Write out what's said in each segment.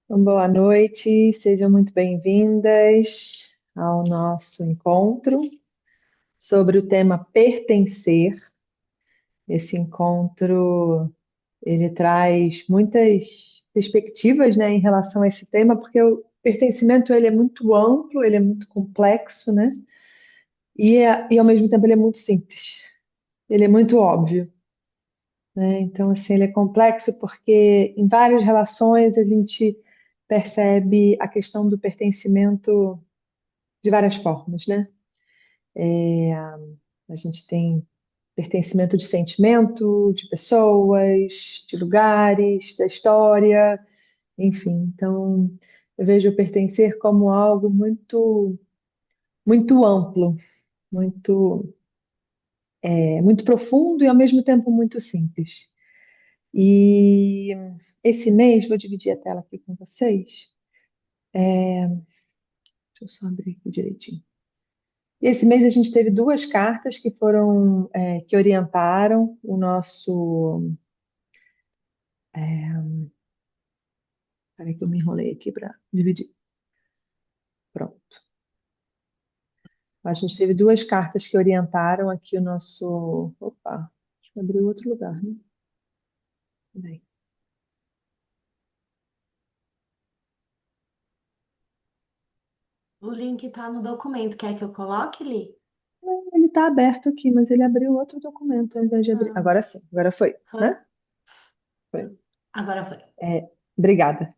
Então, boa noite, sejam muito bem-vindas ao nosso encontro sobre o tema pertencer. Esse encontro ele traz muitas perspectivas, né, em relação a esse tema, porque o pertencimento ele é muito amplo, ele é muito complexo, né, e ao mesmo tempo ele é muito simples, ele é muito óbvio, né? Então, assim, ele é complexo porque em várias relações a gente percebe a questão do pertencimento de várias formas, né? A gente tem pertencimento de sentimento, de pessoas, de lugares, da história, enfim. Então, eu vejo o pertencer como algo muito amplo, muito, muito profundo e ao mesmo tempo muito simples. E esse mês, vou dividir a tela aqui com vocês. Deixa eu só abrir aqui direitinho. Esse mês a gente teve duas cartas que foram, que orientaram o nosso. Peraí que eu me enrolei aqui para dividir. Pronto. A gente teve duas cartas que orientaram aqui o nosso. Opa, deixa eu abrir outro lugar, né? Peraí. O link tá no documento. Quer que eu coloque, Li? Ele está aberto aqui, mas ele abriu outro documento ao invés de abrir. Ah, Agora sim, agora foi, foi? né? Foi. Agora foi. Obrigada.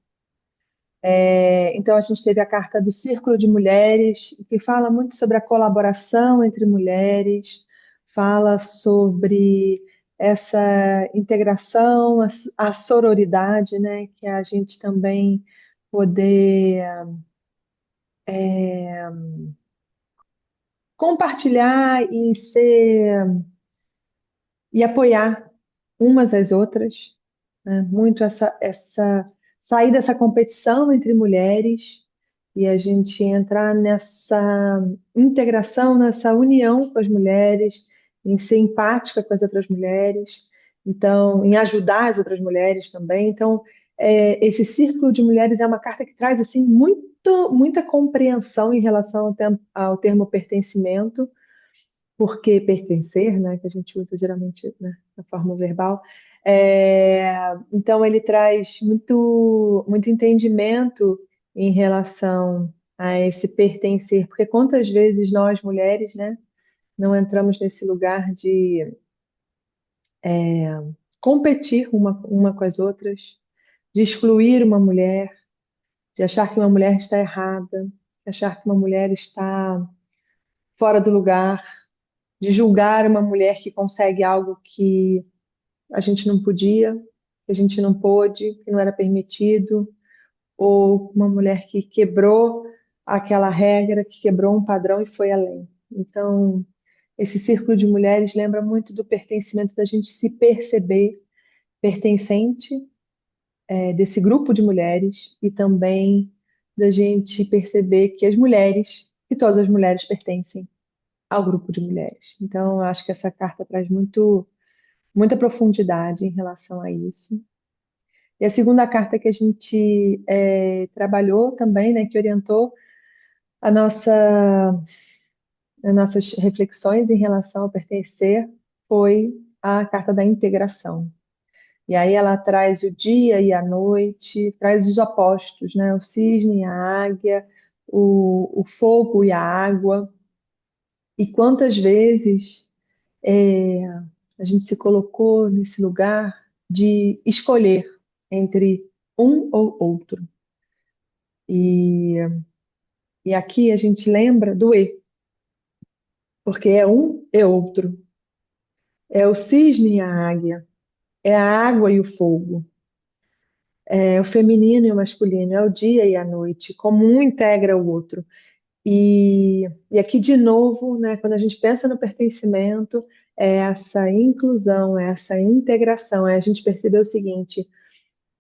Então, a gente teve a carta do Círculo de Mulheres, que fala muito sobre a colaboração entre mulheres, fala sobre essa integração, a sororidade, né? Que é a gente também poder compartilhar e apoiar umas às outras, né? Muito essa sair dessa competição entre mulheres e a gente entrar nessa integração, nessa união com as mulheres, em ser empática com as outras mulheres, então em ajudar as outras mulheres também. Então, esse círculo de mulheres é uma carta que traz assim muita compreensão em relação ao termo pertencimento porque pertencer, né, que a gente usa geralmente, né, na forma verbal. Então, ele traz muito entendimento em relação a esse pertencer, porque quantas vezes nós, mulheres, né, não entramos nesse lugar de competir uma com as outras, de excluir uma mulher, de achar que uma mulher está errada, de achar que uma mulher está fora do lugar, de julgar uma mulher que consegue algo que a gente não podia, que a gente não pôde, que não era permitido, ou uma mulher que quebrou aquela regra, que quebrou um padrão e foi além. Então, esse círculo de mulheres lembra muito do pertencimento da gente se perceber pertencente, desse grupo de mulheres e também da gente perceber que que todas as mulheres pertencem ao grupo de mulheres. Então, eu acho que essa carta traz muita profundidade em relação a isso. E a segunda carta que a gente trabalhou também, né, que orientou a as nossas reflexões em relação ao pertencer, foi a carta da integração. E aí ela traz o dia e a noite, traz os opostos, né, o cisne e a águia, o fogo e a água. E quantas vezes é, a gente se colocou nesse lugar de escolher entre um ou outro. E, e aqui a gente lembra do E, porque é um e outro. É o cisne e a águia, é a água e o fogo, é o feminino e o masculino, é o dia e a noite, como um integra o outro. E aqui, de novo, né, quando a gente pensa no pertencimento, é essa inclusão, é essa integração, é a gente perceber o seguinte: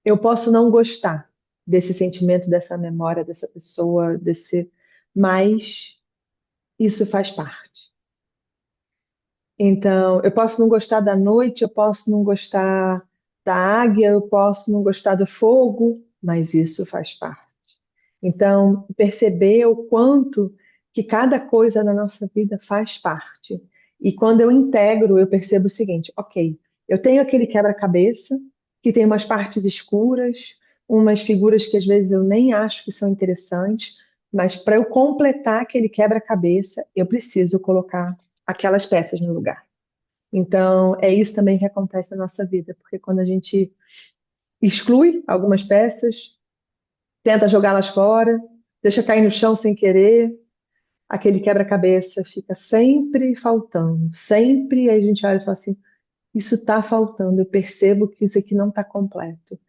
eu posso não gostar desse sentimento, dessa memória, dessa pessoa, mas isso faz parte. Então, eu posso não gostar da noite, eu posso não gostar da águia, eu posso não gostar do fogo, mas isso faz parte. Então, perceber o quanto que cada coisa na nossa vida faz parte. E quando eu integro, eu percebo o seguinte: ok, eu tenho aquele quebra-cabeça que tem umas partes escuras, umas figuras que às vezes eu nem acho que são interessantes, mas para eu completar aquele quebra-cabeça, eu preciso colocar aquelas peças no lugar. Então, é isso também que acontece na nossa vida, porque quando a gente exclui algumas peças, tenta jogá-las fora, deixa cair no chão sem querer, aquele quebra-cabeça fica sempre faltando. Sempre a gente olha e fala assim: isso está faltando, eu percebo que isso aqui não está completo.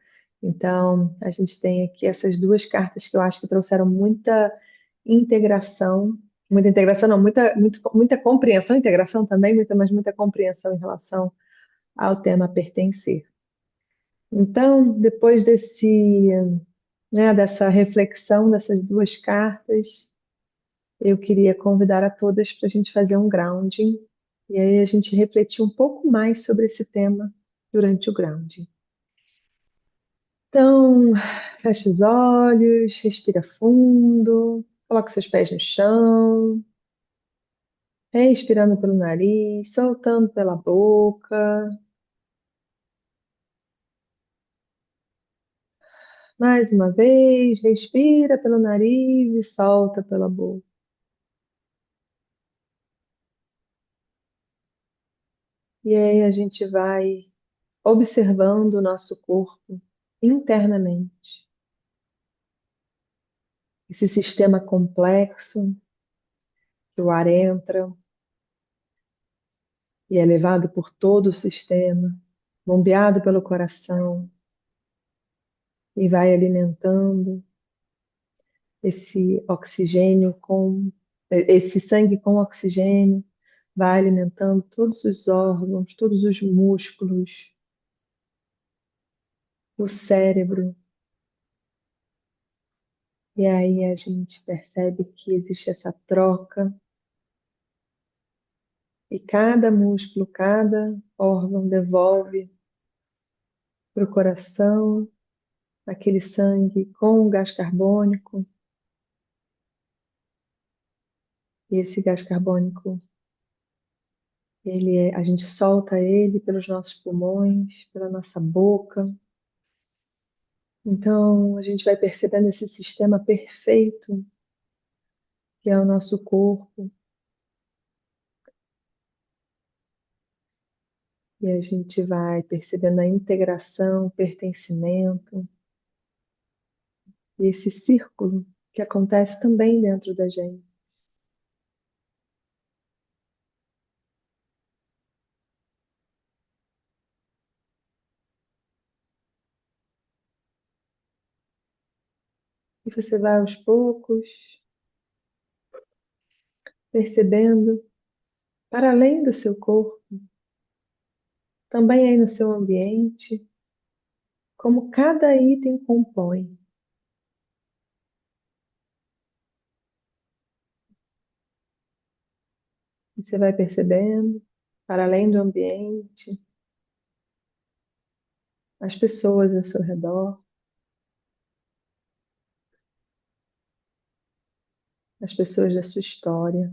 Então, a gente tem aqui essas duas cartas que eu acho que trouxeram integração, muita integração, não, muita compreensão, integração também, mas muita compreensão em relação ao tema pertencer. Então, depois dessa reflexão dessas duas cartas, eu queria convidar a todas para a gente fazer um grounding e aí a gente refletir um pouco mais sobre esse tema durante o grounding. Então, feche os olhos, respira fundo, coloque seus pés no chão, respirando pelo nariz, soltando pela boca. Mais uma vez, respira pelo nariz e solta pela boca. E aí a gente vai observando o nosso corpo internamente. Esse sistema complexo que o ar entra e é levado por todo o sistema, bombeado pelo coração e vai alimentando esse oxigênio esse sangue com oxigênio, vai alimentando todos os órgãos, todos os músculos, o cérebro. E aí a gente percebe que existe essa troca e cada músculo, cada órgão devolve para o coração aquele sangue com o gás carbônico. E esse gás carbônico, a gente solta ele pelos nossos pulmões, pela nossa boca. Então, a gente vai percebendo esse sistema perfeito que é o nosso corpo. E a gente vai percebendo a integração, o pertencimento, e esse círculo que acontece também dentro da gente. E você vai aos poucos percebendo, para além do seu corpo, também aí no seu ambiente, como cada item compõe. E você vai percebendo, para além do ambiente, as pessoas ao seu redor, as pessoas da sua história,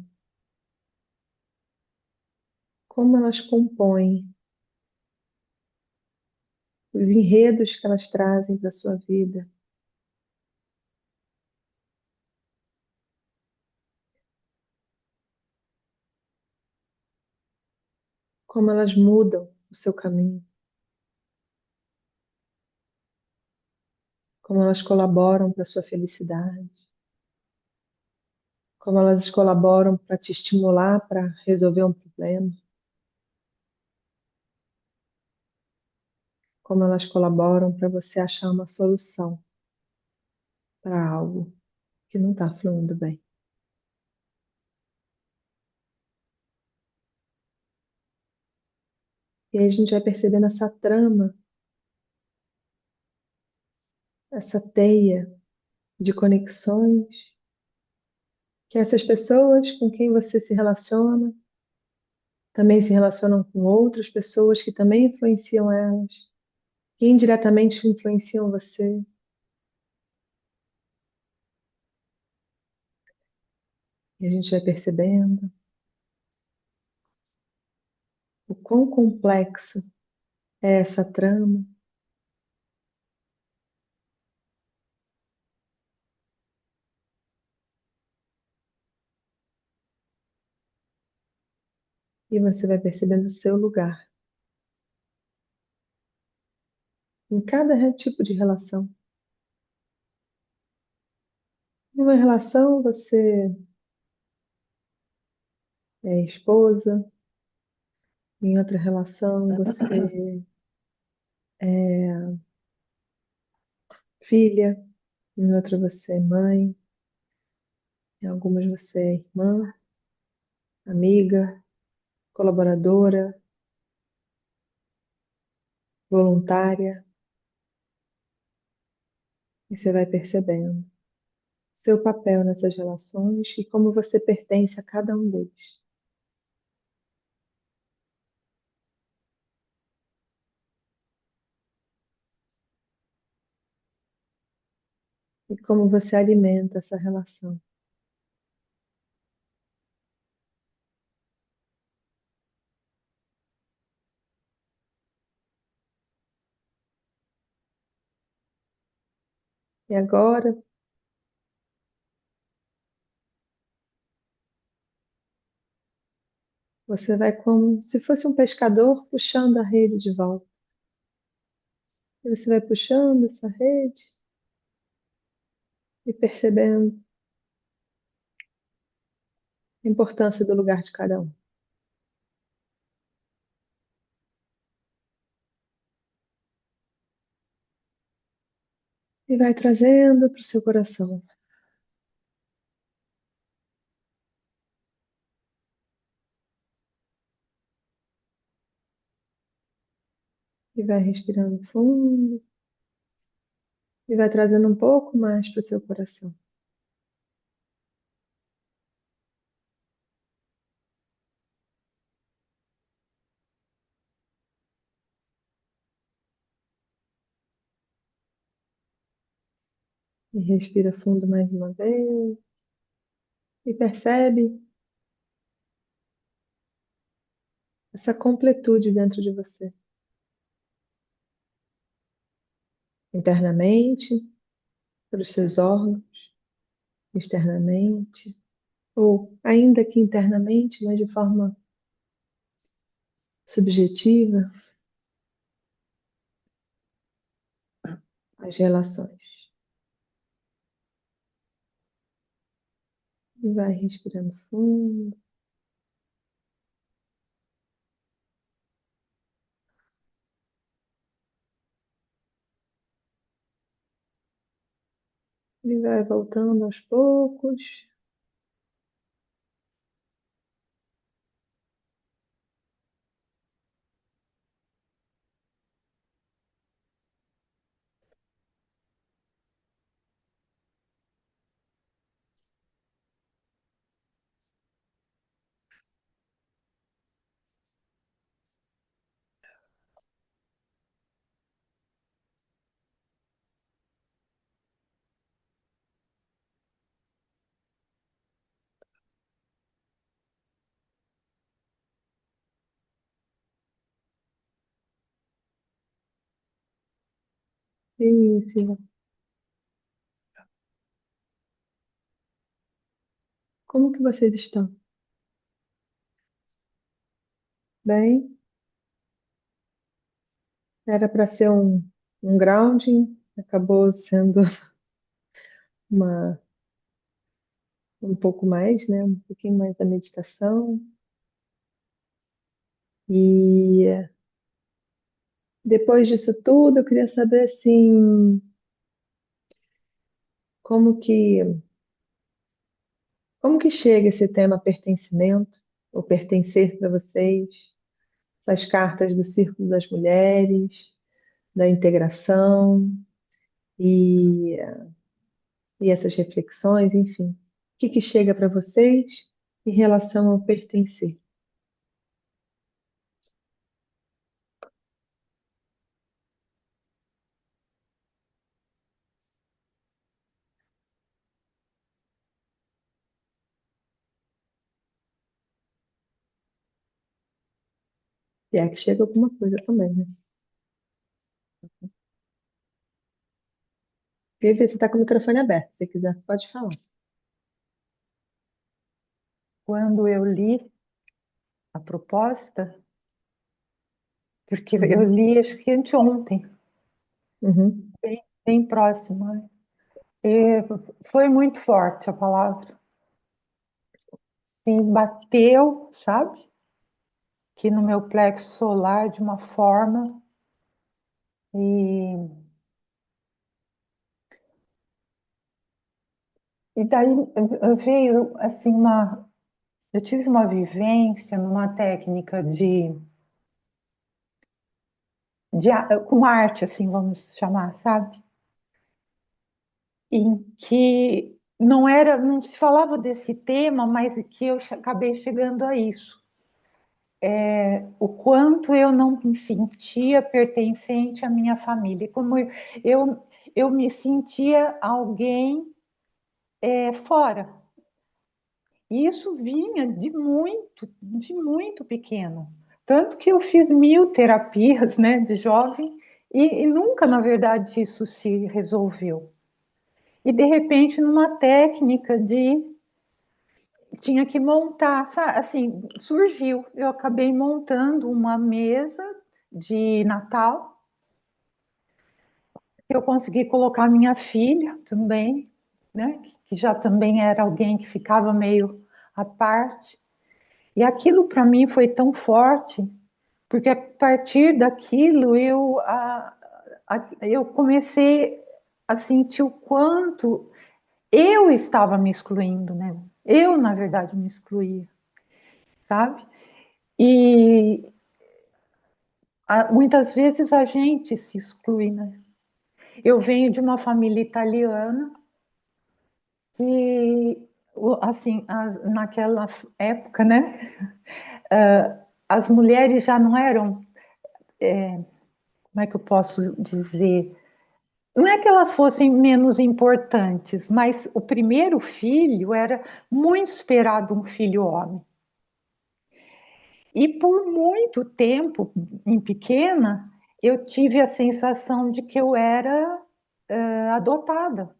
como elas compõem os enredos que elas trazem para a sua vida. Como elas mudam o seu caminho, como elas colaboram para a sua felicidade, como elas colaboram para te estimular para resolver um problema, como elas colaboram para você achar uma solução para algo que não está fluindo bem. E aí a gente vai percebendo essa trama, essa teia de conexões que essas pessoas com quem você se relaciona também se relacionam com outras pessoas que também influenciam elas, que indiretamente influenciam você. E a gente vai percebendo o quão complexo é essa trama. E você vai percebendo o seu lugar em cada tipo de relação. Em uma relação, você é esposa, em outra relação, você é filha, em outra, você é mãe, em algumas, você é irmã, amiga, colaboradora, voluntária, e você vai percebendo seu papel nessas relações e como você pertence a cada um deles. E como você alimenta essa relação. E agora você vai como se fosse um pescador puxando a rede de volta. E você vai puxando essa rede e percebendo a importância do lugar de cada um. E vai trazendo para o seu coração. E vai respirando fundo. E vai trazendo um pouco mais para o seu coração. E respira fundo mais uma vez. E percebe essa completude dentro de você. Internamente, pelos seus órgãos, externamente, ou ainda que internamente, mas de forma subjetiva, as relações. E vai respirando fundo. E vai voltando aos poucos. Isso. Como que vocês estão? Bem? Era para ser um grounding, acabou sendo uma, um pouco mais, né? Um pouquinho mais da meditação. E depois disso tudo, eu queria saber assim, como que, como que chega esse tema pertencimento, ou pertencer para vocês, essas cartas do Círculo das Mulheres, da integração e, e essas reflexões, enfim. O que chega para vocês em relação ao pertencer? E é que chega alguma coisa também, né? Vivi, você está com o microfone aberto, se quiser, pode falar. Quando eu li a proposta, porque eu Uhum, li acho que anteontem, uhum, bem próxima, né? E foi muito forte a palavra. Sim, bateu, sabe? Que no meu plexo solar de uma forma e, e daí veio assim uma eu tive uma vivência numa técnica com arte assim, vamos chamar, sabe? Em que não se falava desse tema, mas que eu acabei chegando a isso. O quanto eu não me sentia pertencente à minha família, como eu me sentia alguém fora. E isso vinha de muito pequeno. Tanto que eu fiz 1000 terapias, né, de jovem, e nunca, na verdade, isso se resolveu. E, de repente, numa técnica tinha que montar, assim, surgiu. Eu acabei montando uma mesa de Natal. Eu consegui colocar minha filha também, né? Que já também era alguém que ficava meio à parte. E aquilo para mim foi tão forte, porque a partir daquilo eu comecei a sentir o quanto eu estava me excluindo, né? Eu, na verdade, me excluía, sabe? E muitas vezes a gente se exclui, né? Eu venho de uma família italiana que, assim, naquela época, né? As mulheres já não eram, como é que eu posso dizer? Não é que elas fossem menos importantes, mas o primeiro filho era muito esperado um filho homem. E por muito tempo, em pequena, eu tive a sensação de que eu era adotada.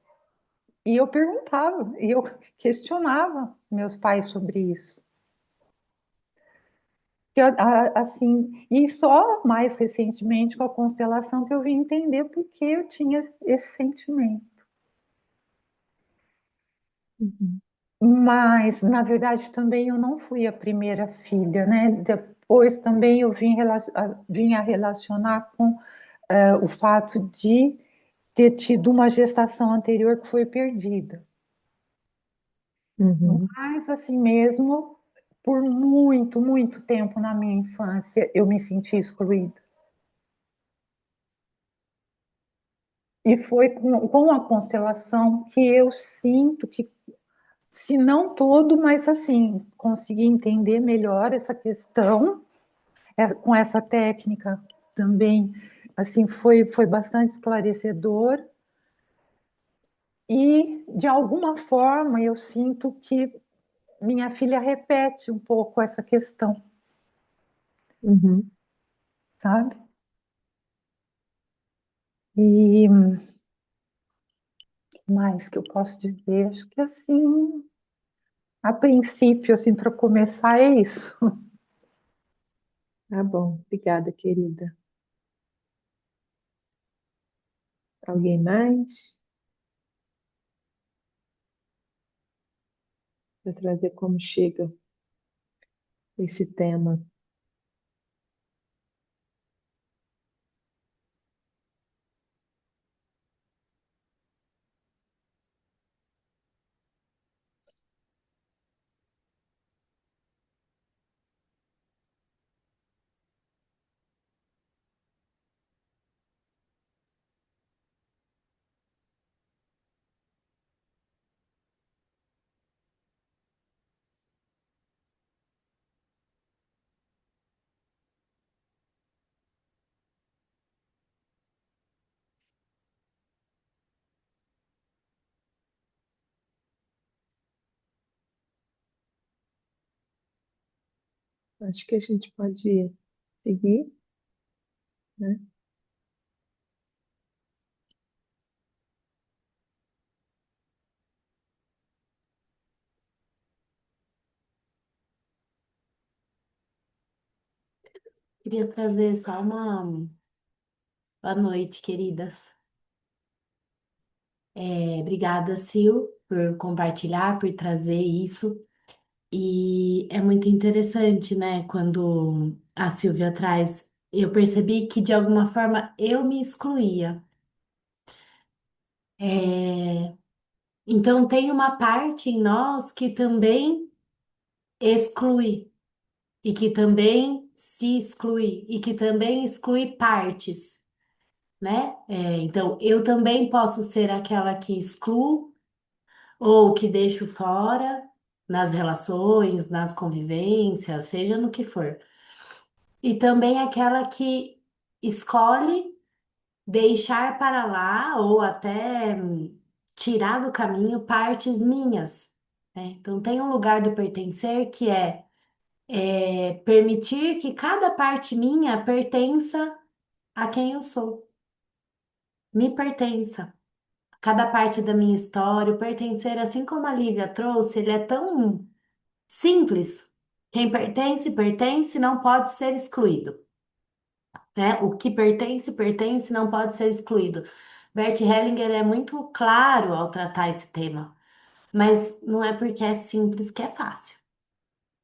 E eu perguntava, e eu questionava meus pais sobre isso. Assim, e só mais recentemente, com a constelação, que eu vim entender por que eu tinha esse sentimento. uhum, Mas, na verdade, também eu não fui a primeira filha, né? Depois também eu vim a relacionar com o fato de ter tido uma gestação anterior que foi perdida. uhum, Mas, assim mesmo, por muito, muito tempo na minha infância, eu me senti excluída. E foi com a constelação que eu sinto que, se não todo, mas assim, consegui entender melhor essa questão, com essa técnica também, assim, foi bastante esclarecedor. E, de alguma forma, eu sinto que minha filha repete um pouco essa questão, uhum. sabe? E mais que eu posso dizer? Acho que assim, a princípio, assim, para começar, é isso. Tá bom, obrigada, querida. Alguém mais? Para trazer como chega esse tema. Acho que a gente pode seguir, né? Queria trazer só uma boa noite, queridas. Obrigada, Sil, por compartilhar, por trazer isso. E é muito interessante, né? Quando a Silvia traz, eu percebi que de alguma forma eu me excluía. É, então tem uma parte em nós que também exclui e que também se exclui e que também exclui partes, né? Então eu também posso ser aquela que excluo ou que deixo fora nas relações, nas convivências, seja no que for. E também aquela que escolhe deixar para lá ou até tirar do caminho partes minhas, né? Então tem um lugar do pertencer que é permitir que cada parte minha pertença a quem eu sou, me pertença. Cada parte da minha história, o pertencer, assim como a Lívia trouxe, ele é tão simples. Quem pertence, pertence, não pode ser excluído, né? O que pertence, pertence, não pode ser excluído. Bert Hellinger é muito claro ao tratar esse tema, mas não é porque é simples que é fácil,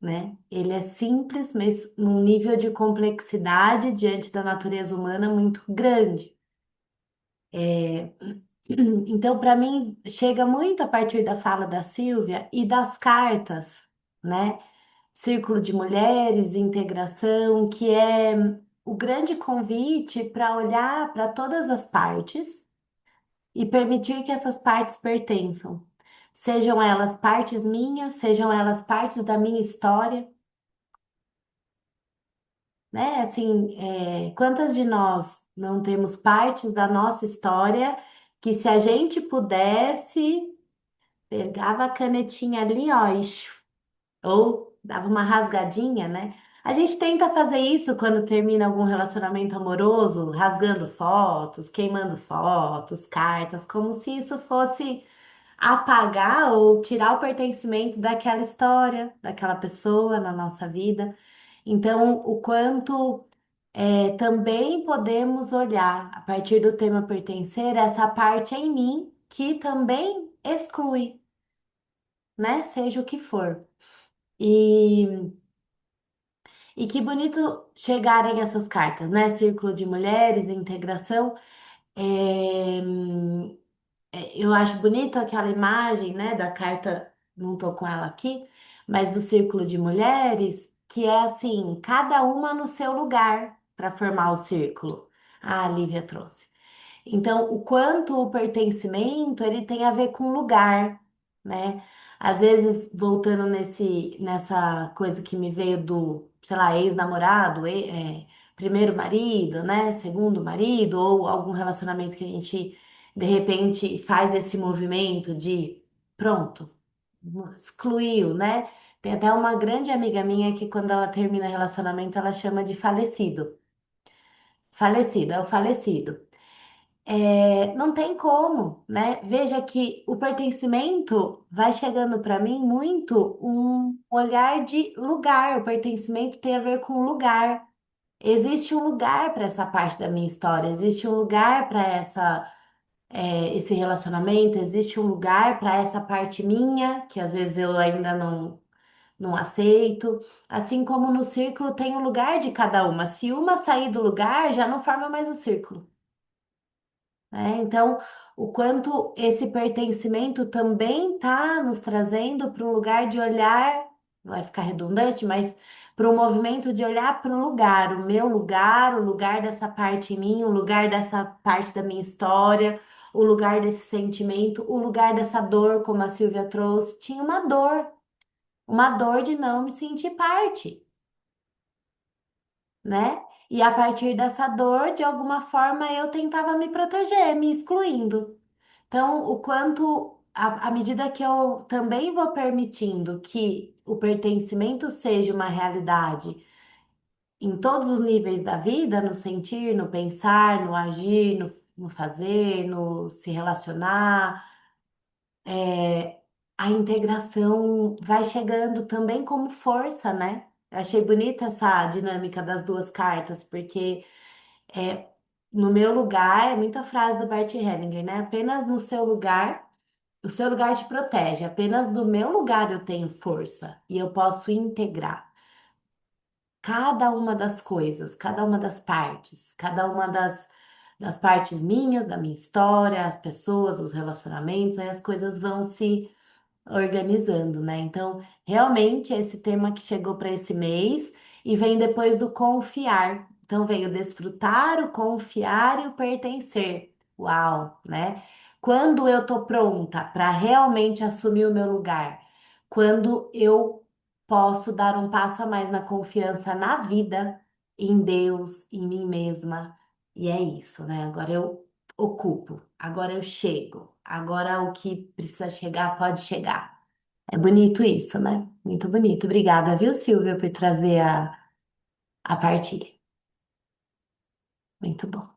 né? Ele é simples, mas num nível de complexidade diante da natureza humana muito grande. Então, para mim, chega muito a partir da fala da Silvia e das cartas, né? Círculo de Mulheres, integração, que é o grande convite para olhar para todas as partes e permitir que essas partes pertençam. Sejam elas partes minhas, sejam elas partes da minha história, né? Assim, quantas de nós não temos partes da nossa história que se a gente pudesse, pegava a canetinha ali, ó, ou dava uma rasgadinha, né? A gente tenta fazer isso quando termina algum relacionamento amoroso, rasgando fotos, queimando fotos, cartas, como se isso fosse apagar ou tirar o pertencimento daquela história, daquela pessoa na nossa vida. Então, o quanto também podemos olhar, a partir do tema pertencer, essa parte em mim que também exclui, né? Seja o que for. E E que bonito chegarem essas cartas, né? Círculo de Mulheres, integração. É, eu acho bonito aquela imagem, né, da carta, não tô com ela aqui, mas do Círculo de Mulheres, que é assim, cada uma no seu lugar para formar o círculo. Ah, a Lívia trouxe. Então, o quanto o pertencimento ele tem a ver com lugar, né? Às vezes, voltando nessa coisa que me veio do, sei lá, ex-namorado, primeiro marido, né? Segundo marido, ou algum relacionamento que a gente, de repente, faz esse movimento de, pronto, excluiu, né? Tem até uma grande amiga minha que, quando ela termina relacionamento, ela chama de falecido. Falecido, é o falecido. Não tem como, né? Veja que o pertencimento vai chegando para mim muito um olhar de lugar. O pertencimento tem a ver com lugar. Existe um lugar para essa parte da minha história, existe um lugar para esse relacionamento, existe um lugar para essa parte minha, que às vezes eu ainda não aceito. Assim como no círculo tem o lugar de cada uma. Se uma sair do lugar, já não forma mais o círculo, né? Então, o quanto esse pertencimento também está nos trazendo para um lugar de olhar, vai ficar redundante, mas para um movimento de olhar para o lugar, o meu lugar, o lugar dessa parte em mim, o lugar dessa parte da minha história, o lugar desse sentimento, o lugar dessa dor, como a Silvia trouxe. Tinha uma dor de não me sentir parte, né? E a partir dessa dor, de alguma forma, eu tentava me proteger, me excluindo. Então, o quanto, à medida que eu também vou permitindo que o pertencimento seja uma realidade em todos os níveis da vida, no sentir, no pensar, no agir, no fazer, no se relacionar, a integração vai chegando também como força, né? Eu achei bonita essa dinâmica das duas cartas, porque é, no meu lugar, é muita frase do Bert Hellinger, né? Apenas no seu lugar, o seu lugar te protege, apenas do meu lugar eu tenho força e eu posso integrar cada uma das coisas, cada uma das partes, cada uma das partes minhas, da minha história, as pessoas, os relacionamentos, aí as coisas vão se organizando, né? Então, realmente esse tema que chegou para esse mês e vem depois do confiar. Então, veio o desfrutar, o confiar e o pertencer. Uau, né? Quando eu tô pronta para realmente assumir o meu lugar, quando eu posso dar um passo a mais na confiança na vida, em Deus, em mim mesma. E é isso, né? Agora eu ocupo, agora eu chego, agora o que precisa chegar pode chegar. É bonito isso, né? Muito bonito. Obrigada, viu, Silvia, por trazer a partilha. Muito bom.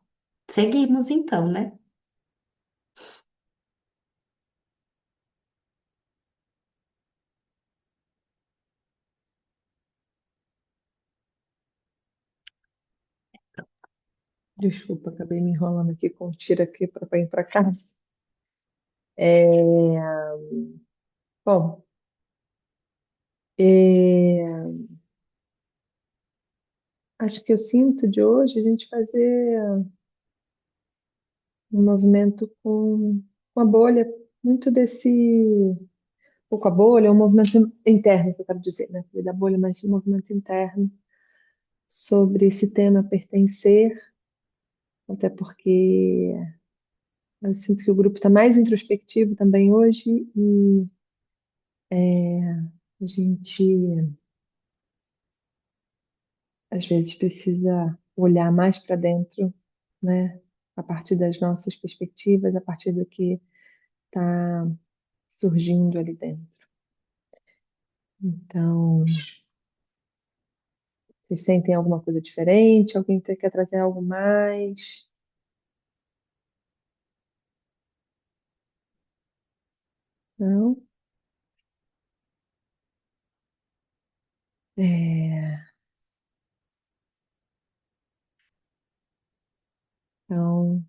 Seguimos então, né? Desculpa, acabei me enrolando aqui com o tiro aqui para ir para casa. É, bom, é, acho que eu sinto de hoje a gente fazer um movimento com a bolha, muito desse, ou com a bolha, um movimento interno, que eu quero dizer, né? Falei da bolha, mas um movimento interno sobre esse tema pertencer, até porque eu sinto que o grupo está mais introspectivo também hoje e a gente às vezes precisa olhar mais para dentro, né? A partir das nossas perspectivas, a partir do que está surgindo ali dentro. Então, vocês sentem alguma coisa diferente? Alguém quer trazer algo mais? Não? É, então,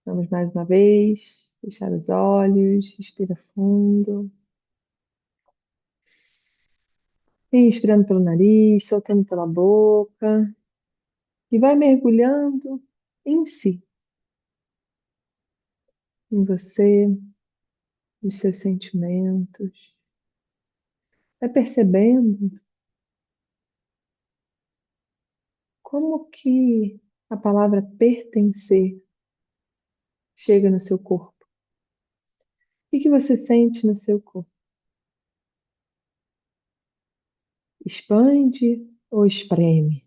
vamos mais uma vez, fechar os olhos, respira fundo. Inspirando pelo nariz, soltando pela boca. E vai mergulhando em si, em você, nos seus sentimentos. Vai percebendo como que a palavra pertencer chega no seu corpo. O que você sente no seu corpo? Expande ou espreme?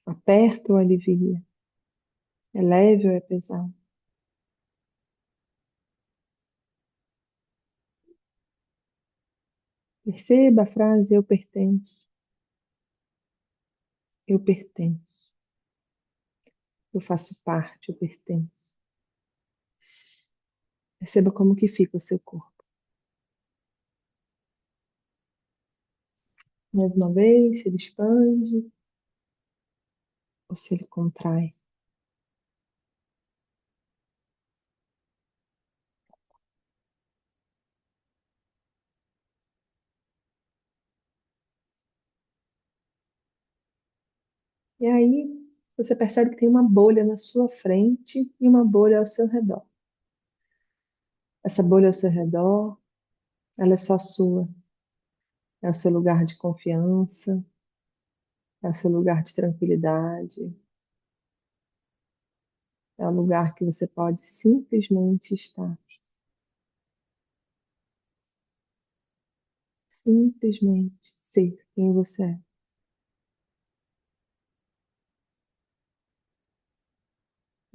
Aperta ou alivia? É leve ou é pesado? Perceba a frase eu pertenço. Eu pertenço. Eu faço parte, eu pertenço. Perceba como que fica o seu corpo. Mais uma vez, se ele expande ou se ele contrai. E aí, você percebe que tem uma bolha na sua frente e uma bolha ao seu redor. Essa bolha ao seu redor, ela é só sua. É o seu lugar de confiança, é o seu lugar de tranquilidade, é o lugar que você pode simplesmente estar. Simplesmente ser quem você é.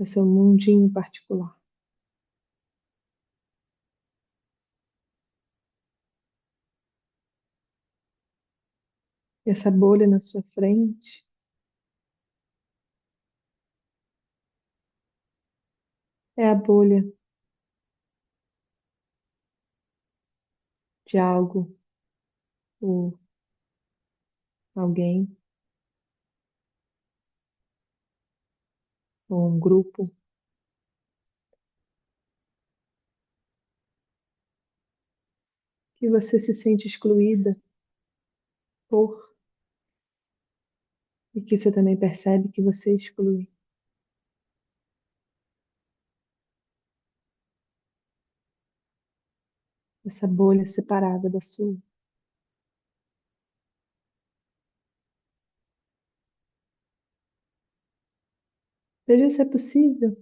É o seu mundinho particular. Essa bolha na sua frente é a bolha de algo ou alguém ou um grupo que você se sente excluída por e que você também percebe que você exclui. Essa bolha separada da sua. Veja se é possível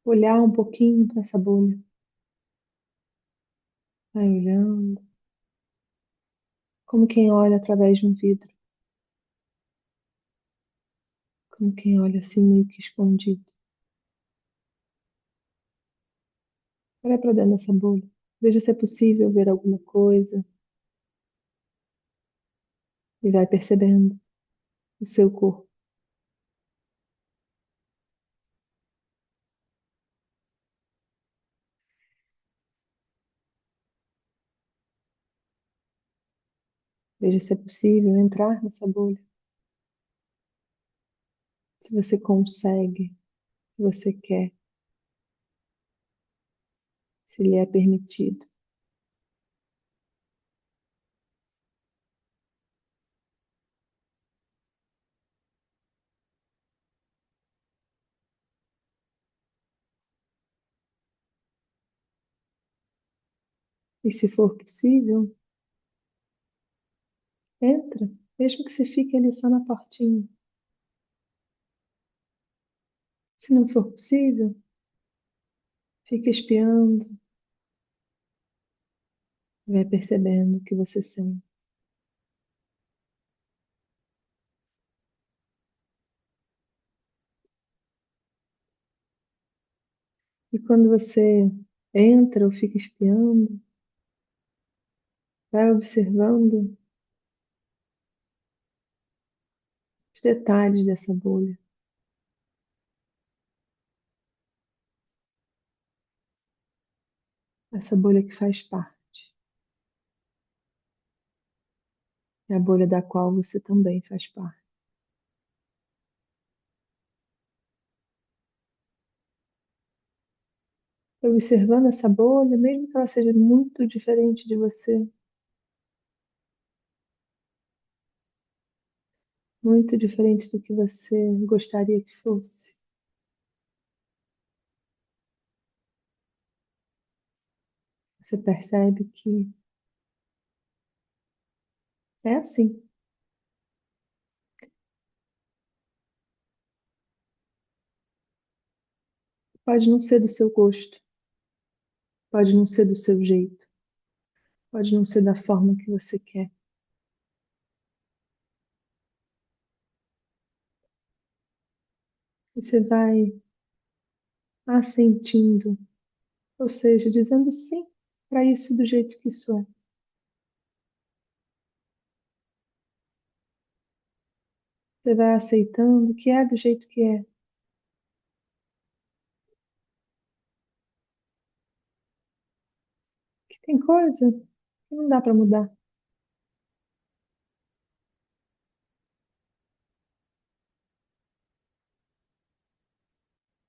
olhar um pouquinho para essa bolha. Vai olhando, como quem olha através de um vidro, como quem olha assim meio que escondido. Olha para dentro dessa bolha. Veja se é possível ver alguma coisa e vai percebendo o seu corpo. Veja se é possível entrar nessa bolha. Se você consegue, se você quer, se lhe é permitido. E se for possível, entra, mesmo que você fique ali só na portinha. Se não for possível, fique espiando, vai percebendo o que você sente. E quando você entra ou fica espiando, vai observando os detalhes dessa bolha. Essa bolha que faz parte. É a bolha da qual você também faz parte. Observando essa bolha, mesmo que ela seja muito diferente de você, muito diferente do que você gostaria que fosse, você percebe que é assim. Pode não ser do seu gosto, pode não ser do seu jeito, pode não ser da forma que você quer. Você vai assentindo, ou seja, dizendo sim para isso do jeito que isso é. Você vai aceitando que é do jeito que é. Que tem coisa que não dá para mudar.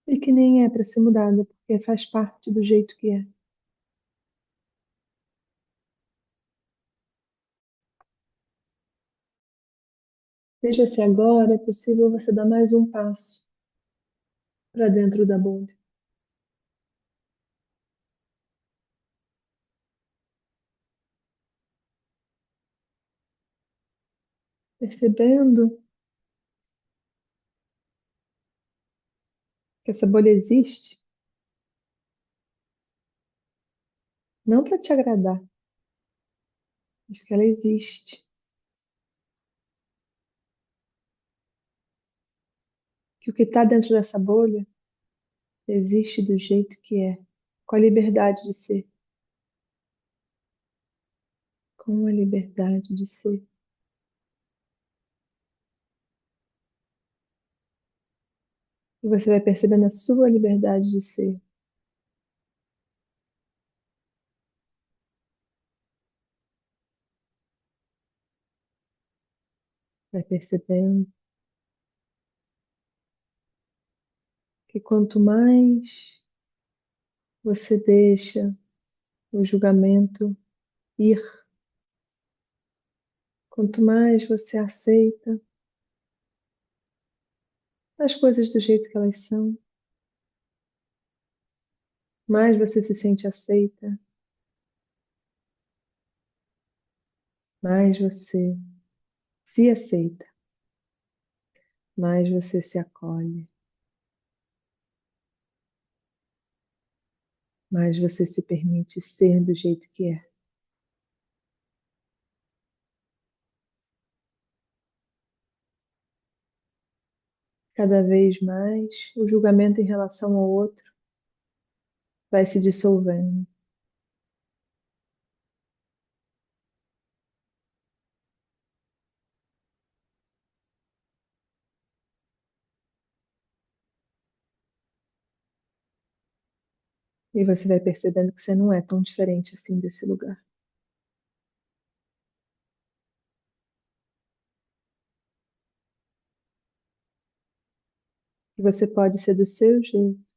E que nem é para ser mudada, porque faz parte do jeito que é. Veja se agora é possível você dar mais um passo para dentro da bolha. Percebendo que essa bolha existe, não para te agradar, mas que ela existe. Que o que está dentro dessa bolha existe do jeito que é, com a liberdade de ser. com a liberdade de ser. E você vai percebendo a sua liberdade de ser. Vai percebendo que quanto mais você deixa o julgamento ir, quanto mais você aceita as coisas do jeito que elas são, mais você se sente aceita, mais você se aceita, mais você se acolhe, mais você se permite ser do jeito que é. Cada vez mais o julgamento em relação ao outro vai se dissolvendo. E você vai percebendo que você não é tão diferente assim desse lugar. Que você pode ser do seu jeito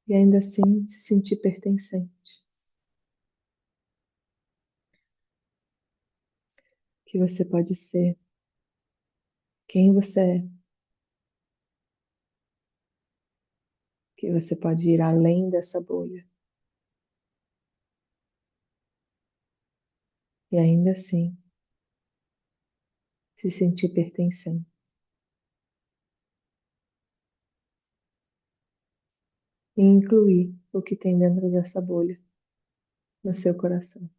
e ainda assim se sentir pertencente. Que você pode ser quem você é. Que você pode ir além dessa bolha. E ainda assim se sentir pertencente. E incluir o que tem dentro dessa bolha no seu coração.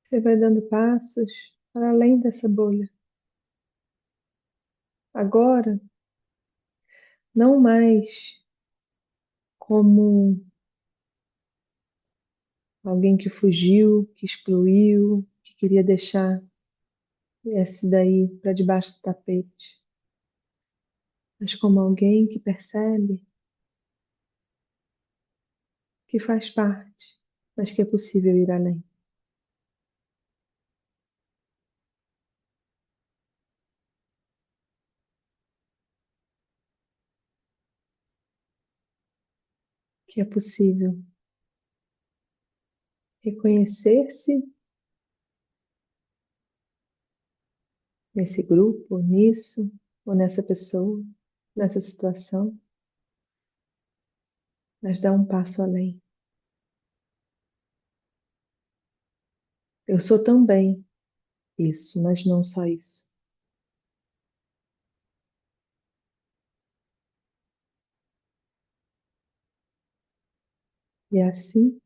Você vai dando passos para além dessa bolha. Agora, não mais como alguém que fugiu, que excluiu, que queria deixar esse daí para debaixo do tapete, mas como alguém que percebe que faz parte, mas que é possível ir além. Que é possível reconhecer-se nesse grupo, nisso, ou nessa pessoa, nessa situação, mas dar um passo além. Eu sou também isso, mas não só isso. E assim,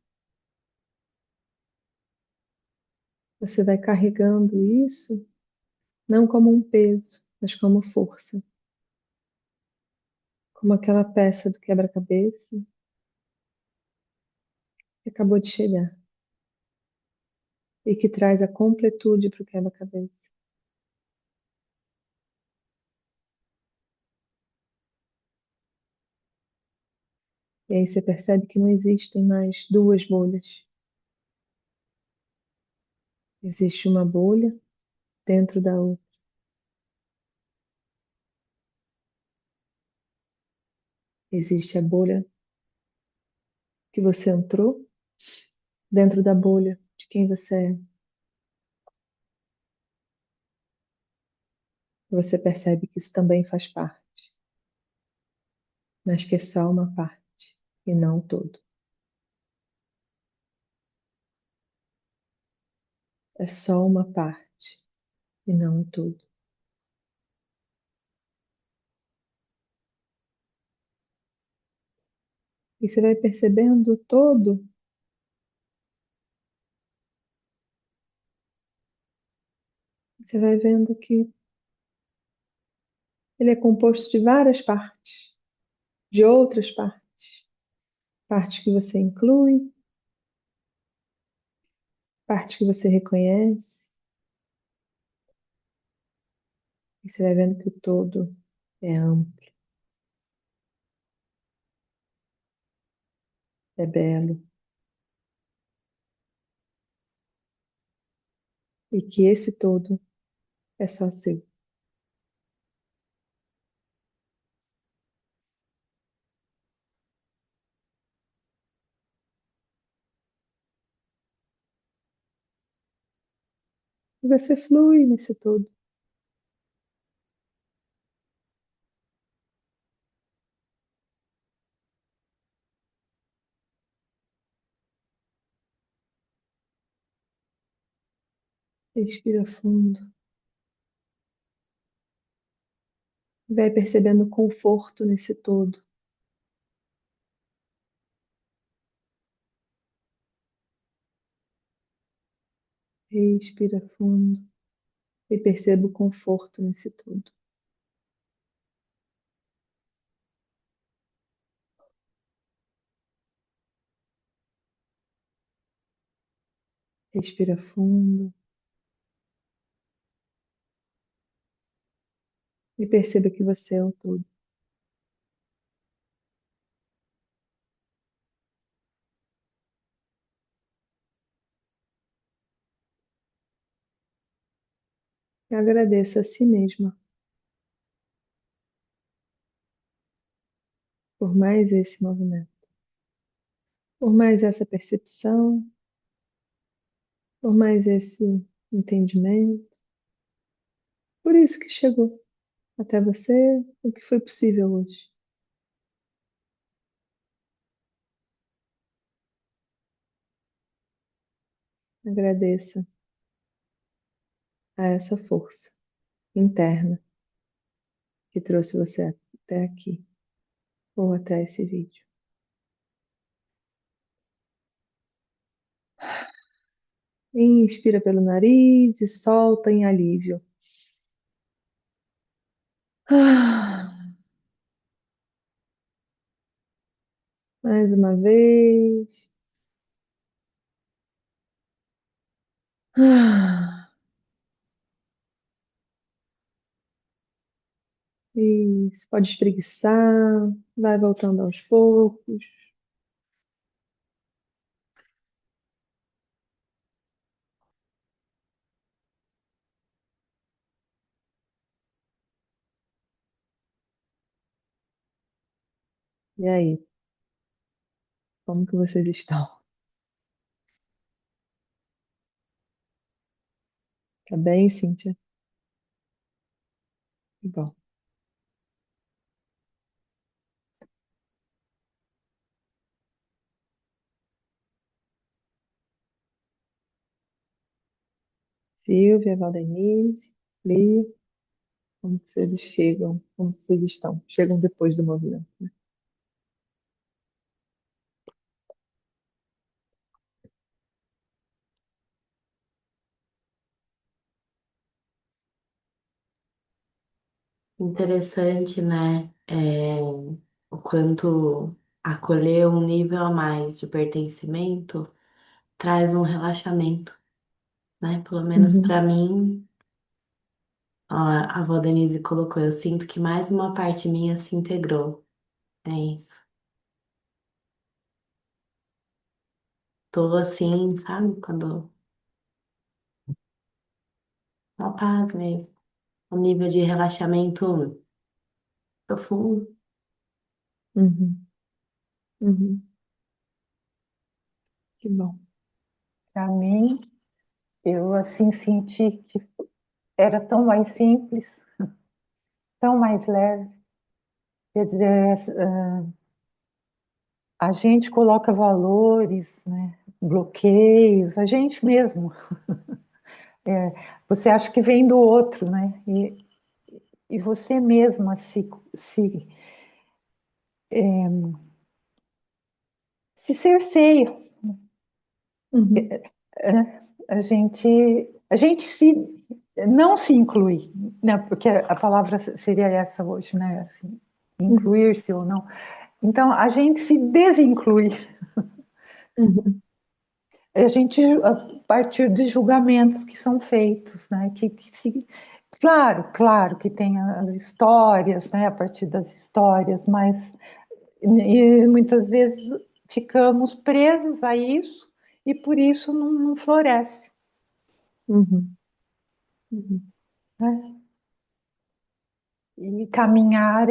você vai carregando isso, não como um peso, mas como força. Como aquela peça do quebra-cabeça que acabou de chegar e que traz a completude para o quebra-cabeça. E aí você percebe que não existem mais duas bolhas. Existe uma bolha dentro da outra. Existe a bolha que você entrou dentro da bolha de quem você é. Você percebe que isso também faz parte, mas que é só uma parte e não o todo. É só uma parte e não o todo. E você vai percebendo o todo, você vai vendo que ele é composto de várias partes. de outras partes, partes que você inclui, partes que você reconhece, e você vai vendo que o todo é amplo, é belo, e que esse todo é só seu. E você flui nesse todo. Respira fundo. Vai percebendo conforto nesse todo. Respira fundo e perceba o conforto nesse todo. Respira fundo e perceba que você é o todo. E agradeça a si mesma por mais esse movimento, por mais essa percepção, por mais esse entendimento, por isso que chegou até você o que foi possível hoje. Agradeça a essa força interna que trouxe você até aqui ou até esse vídeo. Inspira pelo nariz e solta em alívio. Ah, mais uma vez. Ah, isso, pode espreguiçar, vai voltando aos poucos. E aí, como que vocês estão? Tá bem, Cíntia? Que bom. Silvia, Valdenise, Lia, como que vocês chegam? Como que vocês estão? Chegam depois do movimento, né? Interessante, né? O quanto acolher um nível a mais de pertencimento traz um relaxamento, né? Pelo menos Uhum, para mim, a avó Denise colocou, eu sinto que mais uma parte minha se integrou. É isso. Tô assim, sabe? Quando uma paz mesmo. Um nível de relaxamento profundo. uhum, uhum. Que bom. Para mim, eu assim senti que era tão mais simples, tão mais leve. Quer dizer, a gente coloca valores, né, bloqueios, a gente mesmo. Você acha que vem do outro, né? E você mesma se cerceia. Uhum, É, a gente não se inclui, né? Porque a palavra seria essa hoje, né? Assim, uhum, incluir-se ou não. Então, a gente se desinclui, Uhum, a gente, a partir de julgamentos que são feitos, né? Claro, claro que tem as histórias, né? A partir das histórias, mas muitas vezes ficamos presos a isso e por isso não floresce, uhum, uhum, né? E caminhar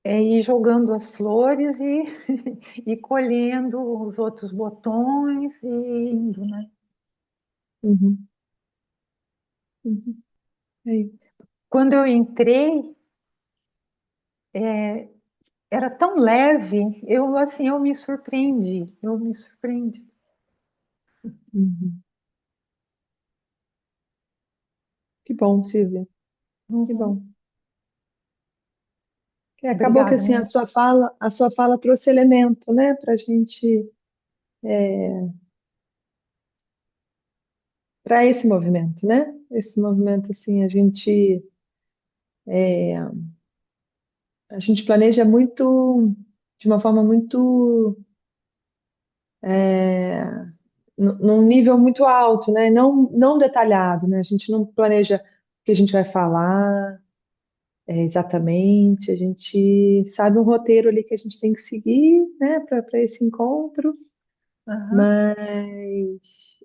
é ir jogando as flores e, e colhendo os outros botões e indo, né? uhum, uhum. É isso. Quando eu entrei, era tão leve, eu assim, eu me surpreendi. Uhum. Que bom, Silvia. Que Uhum. bom. Acabou que Obrigada, assim né? a sua fala trouxe elemento, né, para gente, para esse movimento, né? Esse movimento assim a gente planeja muito de uma forma muito num nível muito alto, né? Não detalhado, né? A gente não planeja o que a gente vai falar exatamente. A gente sabe um roteiro ali que a gente tem que seguir, né, para esse encontro, Aham, mas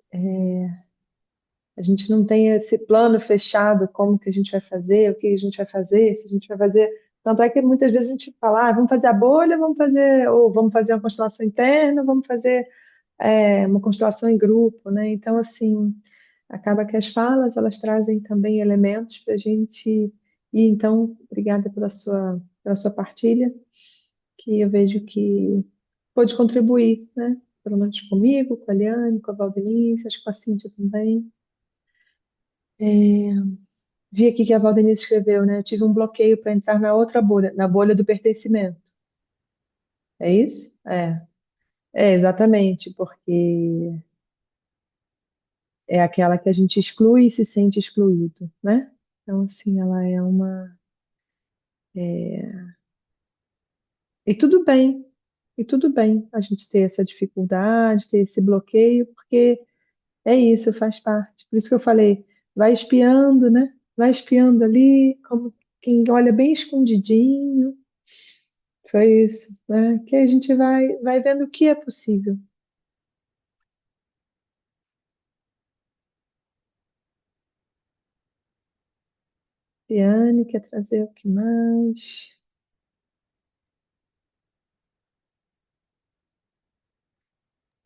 a gente não tem esse plano fechado, como que a gente vai fazer, o que a gente vai fazer, se a gente vai fazer. Tanto é que muitas vezes a gente fala, vamos fazer a bolha, vamos fazer, ou vamos fazer uma constelação interna, vamos fazer uma constelação em grupo, né? Então, assim, acaba que as falas, elas trazem também elementos para a gente. E então, obrigada pela sua partilha, que eu vejo que pode contribuir, né? Pelo menos comigo, com a Liane, com a Valdenice, acho que com a Cíntia também. Vi aqui que a Valdenice escreveu, né? Eu tive um bloqueio para entrar na outra bolha, na bolha do pertencimento. É isso? Exatamente, porque é aquela que a gente exclui e se sente excluído, né? Então, assim, ela é uma. E tudo bem, e tudo bem a gente ter essa dificuldade, ter esse bloqueio, porque é isso, faz parte. Por isso que eu falei, vai espiando, né? Vai espiando ali, como quem olha bem escondidinho. Foi isso, né? Que a gente vai vendo o que é possível. Piane quer trazer o que mais?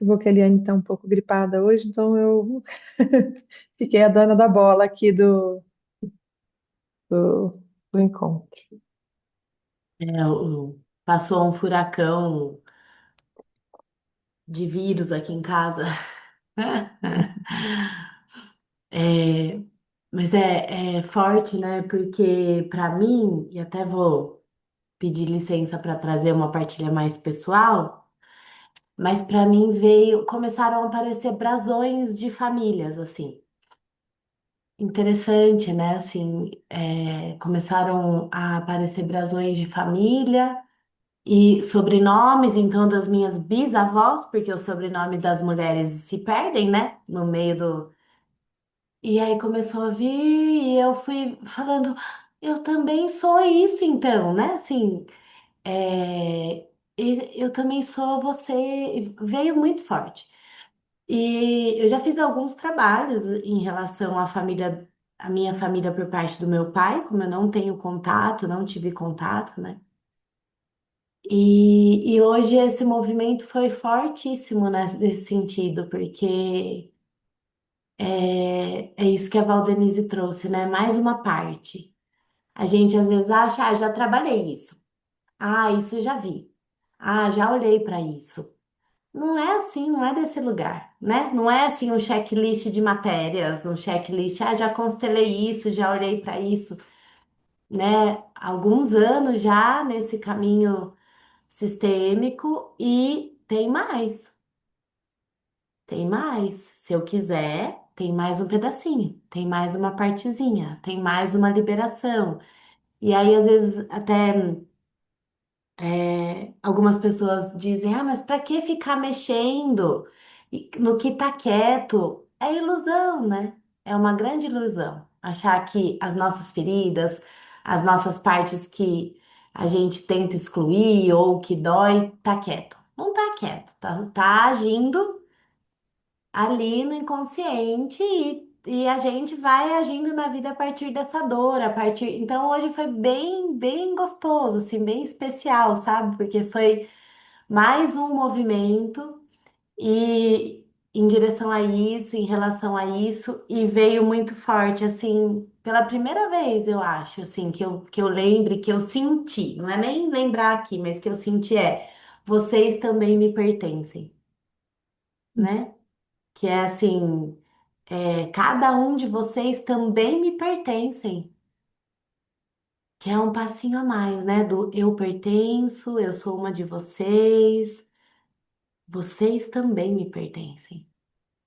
Eu vou que a Eliane está um pouco gripada hoje, então eu fiquei a dona da bola aqui do, do encontro. Passou um furacão de vírus aqui em casa. É, mas é forte, né? Porque para mim, e até vou pedir licença para trazer uma partilha mais pessoal, mas para mim começaram a aparecer brasões de famílias, assim. Interessante, né? Assim, começaram a aparecer brasões de família e sobrenomes, então, das minhas bisavós, porque o sobrenome das mulheres se perdem, né? No meio do. E aí começou a vir e eu fui falando, eu também sou isso, então, né? Assim, eu também sou você, e veio muito forte. E eu já fiz alguns trabalhos em relação à família, à minha família por parte do meu pai, como eu não tenho contato, não tive contato, né? E hoje esse movimento foi fortíssimo nesse sentido, porque é isso que a Valdenise trouxe, né? Mais uma parte. A gente às vezes acha, já trabalhei isso. Ah, isso eu já vi. Ah, já olhei para isso. Não é assim, não é desse lugar, né? Não é assim um checklist de matérias, um checklist, já constelei isso, já olhei para isso, né? Alguns anos já nesse caminho sistêmico e tem mais, tem mais. Se eu quiser, tem mais um pedacinho, tem mais uma partezinha, tem mais uma liberação. E aí, às vezes, até. Algumas pessoas dizem, ah, mas para que ficar mexendo no que tá quieto? É ilusão, né? É uma grande ilusão. Achar que as nossas feridas, as nossas partes que a gente tenta excluir ou que dói, tá quieto. Não tá quieto, tá agindo ali no inconsciente e a gente vai agindo na vida a partir dessa dor, a partir. Então hoje foi bem gostoso, assim, bem especial, sabe? Porque foi mais um movimento e em direção a isso, em relação a isso, e veio muito forte, assim, pela primeira vez, eu acho, assim, que eu lembre, que eu senti, não é nem lembrar aqui, mas que eu senti vocês também me pertencem, né? Que é assim, cada um de vocês também me pertencem, que é um passinho a mais, né? Do eu pertenço, eu sou uma de vocês, vocês também me pertencem.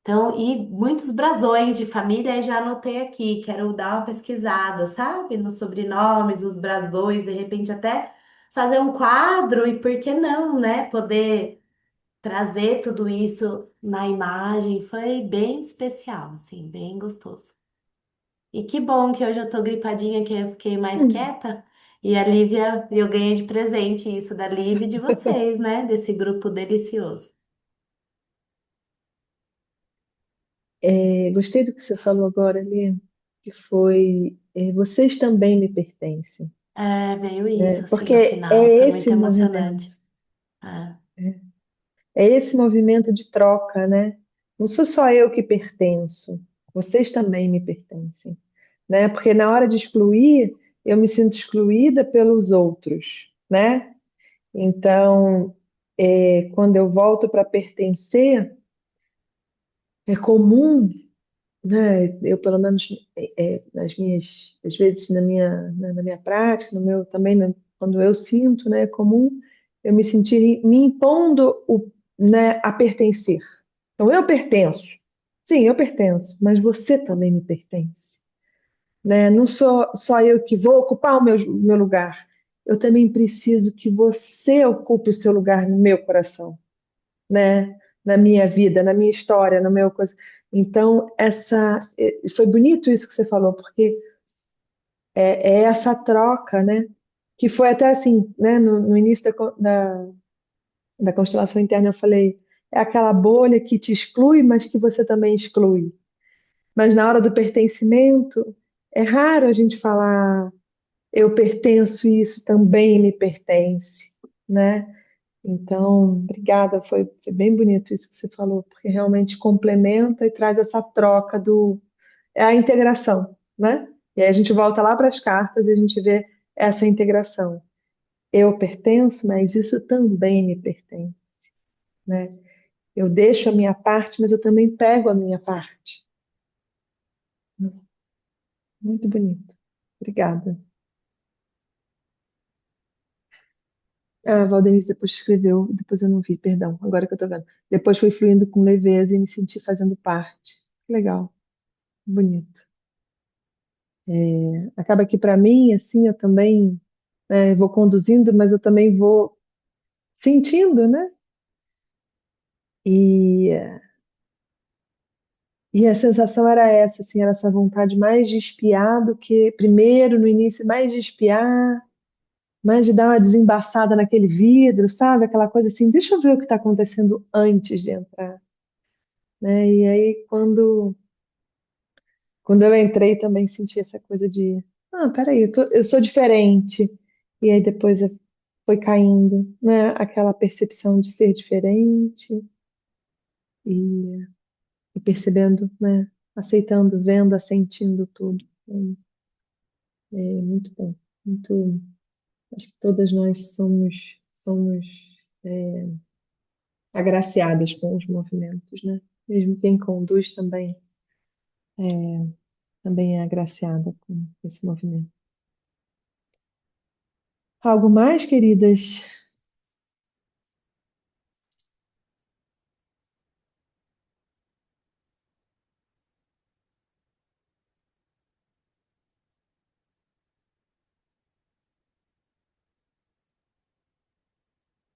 Então, e muitos brasões de família, aí já anotei aqui, quero dar uma pesquisada, sabe? Nos sobrenomes, os brasões, de repente até fazer um quadro e por que não, né? Poder trazer tudo isso na imagem foi bem especial, assim, bem gostoso. E que bom que hoje eu tô gripadinha, que eu fiquei mais Hum. quieta. E a Lívia, eu ganhei de presente isso da Lívia e de vocês, né? Desse grupo delicioso. Gostei do que você falou agora ali, que foi vocês também me pertencem, Veio né? isso, assim, no Porque final. Foi é muito esse movimento, emocionante. É. é esse movimento de troca, né? Não sou só eu que pertenço, vocês também me pertencem, né? Porque na hora de excluir, eu me sinto excluída pelos outros, né? Então, quando eu volto para pertencer, é comum, né? Eu pelo menos nas minhas, às vezes na minha prática, no meu também, quando eu sinto, né, é comum eu me sentir me impondo né, a pertencer. Então eu pertenço, sim, eu pertenço, mas você também me pertence, né? Não sou só eu que vou ocupar o meu lugar. Eu também preciso que você ocupe o seu lugar no meu coração, né? Na minha vida, na minha história, no meu coisa. Então, foi bonito isso que você falou, porque é essa troca, né? Que foi até assim, né? No início da constelação interna, eu falei, é aquela bolha que te exclui, mas que você também exclui. Mas na hora do pertencimento, é raro a gente falar, eu pertenço e isso também me pertence, né? Então, obrigada, foi bem bonito isso que você falou, porque realmente complementa e traz essa troca é a integração, né? E aí a gente volta lá para as cartas e a gente vê essa integração. Eu pertenço, mas isso também me pertence, né? Eu deixo a minha parte, mas eu também pego a minha parte. Muito bonito. Obrigada. Ah, a Valdenice depois escreveu, depois eu não vi, perdão, agora que eu tô vendo. Depois foi fluindo com leveza e me senti fazendo parte. Legal, bonito. Acaba que para mim, assim, eu também vou conduzindo, mas eu também vou sentindo, né? E, e a sensação era essa, assim, era essa vontade mais de espiar do que, primeiro, no início, mais de espiar, mais de dar uma desembaçada naquele vidro, sabe? Aquela coisa assim, deixa eu ver o que está acontecendo antes de entrar, né? E aí, quando eu entrei, também senti essa coisa de, peraí, eu sou diferente. E aí depois foi caindo, né? Aquela percepção de ser diferente e, e percebendo, né? Aceitando, vendo, assentindo tudo. É muito bom. Muito, acho que todas nós somos agraciadas com os movimentos, né? Mesmo quem conduz também é agraciada com esse movimento. Algo mais, queridas?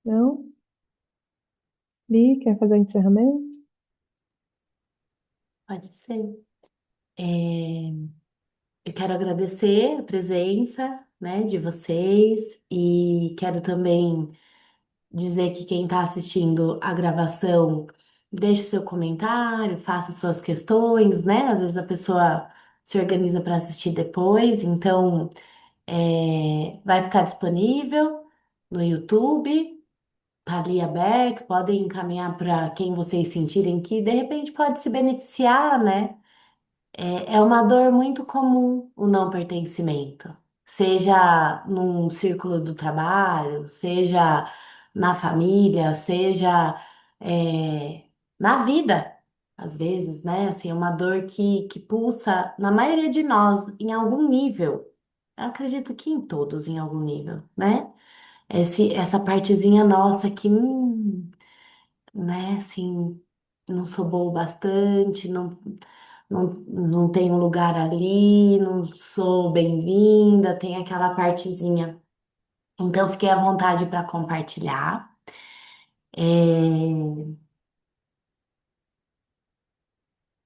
Não? Li, quer fazer o encerramento? Pode ser. É, eu quero agradecer a presença, né, de vocês e quero também dizer que quem está assistindo a gravação, deixe seu comentário, faça suas questões, né? Às vezes a pessoa se organiza para assistir depois, então vai ficar disponível no YouTube, tá ali aberto, podem encaminhar para quem vocês sentirem que de repente pode se beneficiar, né? É uma dor muito comum o não pertencimento, seja num círculo do trabalho, seja na família, seja na vida, às vezes, né? Assim, é uma dor que pulsa na maioria de nós em algum nível. Eu acredito que em todos em algum nível, né? Essa partezinha nossa que, né, assim, não sou boa o bastante, não tenho lugar ali, não sou bem-vinda, tem aquela partezinha. Então, fiquei à vontade para compartilhar. É,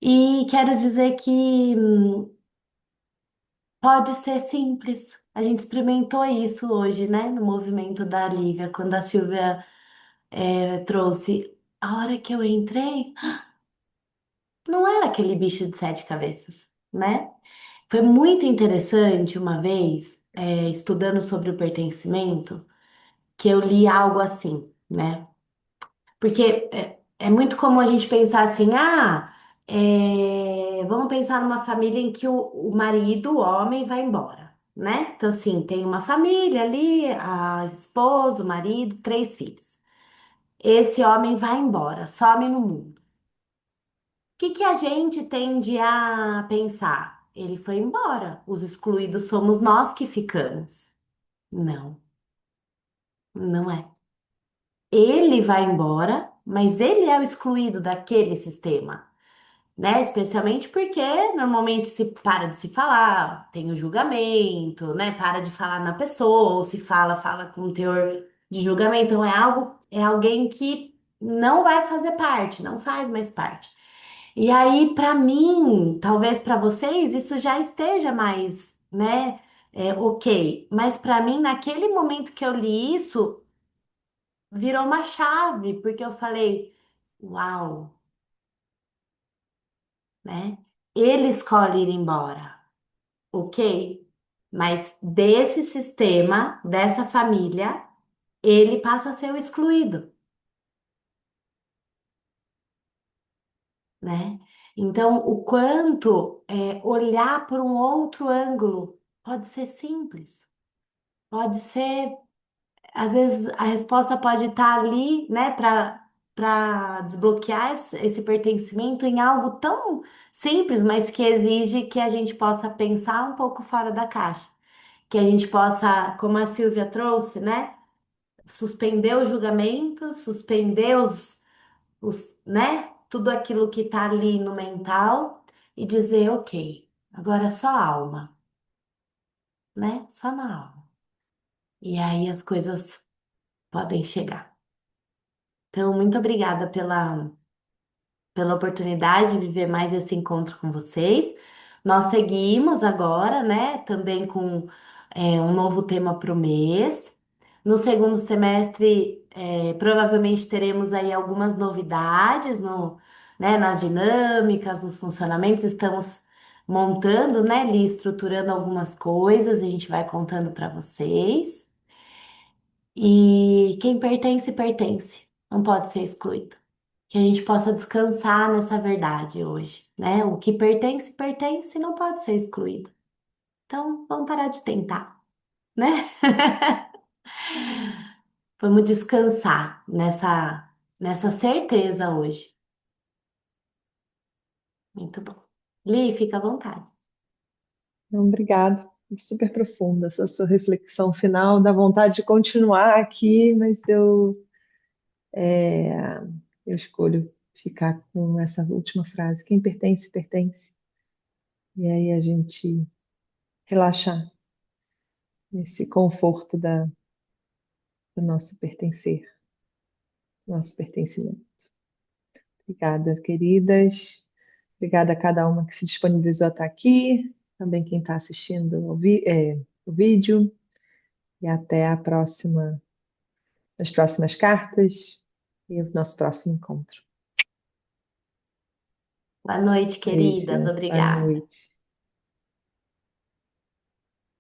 E quero dizer que pode ser simples. A gente experimentou isso hoje, né, no movimento da Lívia, quando a Silvia trouxe. A hora que eu entrei, não era aquele bicho de sete cabeças, né? Foi muito interessante uma vez, estudando sobre o pertencimento, que eu li algo assim, né? Porque é muito comum a gente pensar assim, vamos pensar numa família em que o marido, o homem, vai embora, né? Então, assim, tem uma família ali, a esposa, o marido, três filhos. Esse homem vai embora, some no mundo. O que que a gente tende a pensar? Ele foi embora, os excluídos somos nós que ficamos. Não, não é. Ele vai embora, mas ele é o excluído daquele sistema, né? Especialmente porque normalmente se para de se falar, tem o julgamento, né? Para de falar na pessoa, ou se fala, fala com teor de julgamento. Então é alguém que não vai fazer parte, não faz mais parte. E aí, para mim, talvez para vocês, isso já esteja mais, né? Ok. Mas para mim, naquele momento que eu li isso, virou uma chave, porque eu falei, uau, né? Ele escolhe ir embora, ok? Mas desse sistema, dessa família, ele passa a ser o excluído, né? Então, o quanto olhar por um outro ângulo pode ser simples, pode ser, às vezes a resposta pode estar ali, né, para desbloquear esse pertencimento em algo tão simples, mas que exige que a gente possa pensar um pouco fora da caixa. Que a gente possa, como a Silvia trouxe, né? Suspender o julgamento, suspender né? Tudo aquilo que está ali no mental e dizer, ok, agora é só alma, né? Só na alma. E aí as coisas podem chegar. Então, muito obrigada pela oportunidade de viver mais esse encontro com vocês. Nós seguimos agora, né, também com um novo tema para o mês. No segundo semestre, provavelmente teremos aí algumas novidades né, nas dinâmicas, nos funcionamentos. Estamos montando, né, ali, estruturando algumas coisas, a gente vai contando para vocês. E quem pertence, pertence, não pode ser excluído. Que a gente possa descansar nessa verdade hoje, né? O que pertence, pertence e não pode ser excluído. Então, vamos parar de tentar, né? Vamos descansar nessa certeza hoje. Muito bom. Li, fica à vontade. Não, obrigado. Super profunda essa sua reflexão final. Dá vontade de continuar aqui, mas eu escolho ficar com essa última frase. Quem pertence, pertence. E aí a gente relaxar nesse conforto do nosso pertencer. nosso pertencimento. Obrigada, queridas. Obrigada a cada uma que se disponibilizou a estar aqui, também quem está assistindo o vídeo. E até as próximas cartas e o nosso próximo encontro. Boa noite, queridas. Beijo, boa Obrigada. noite.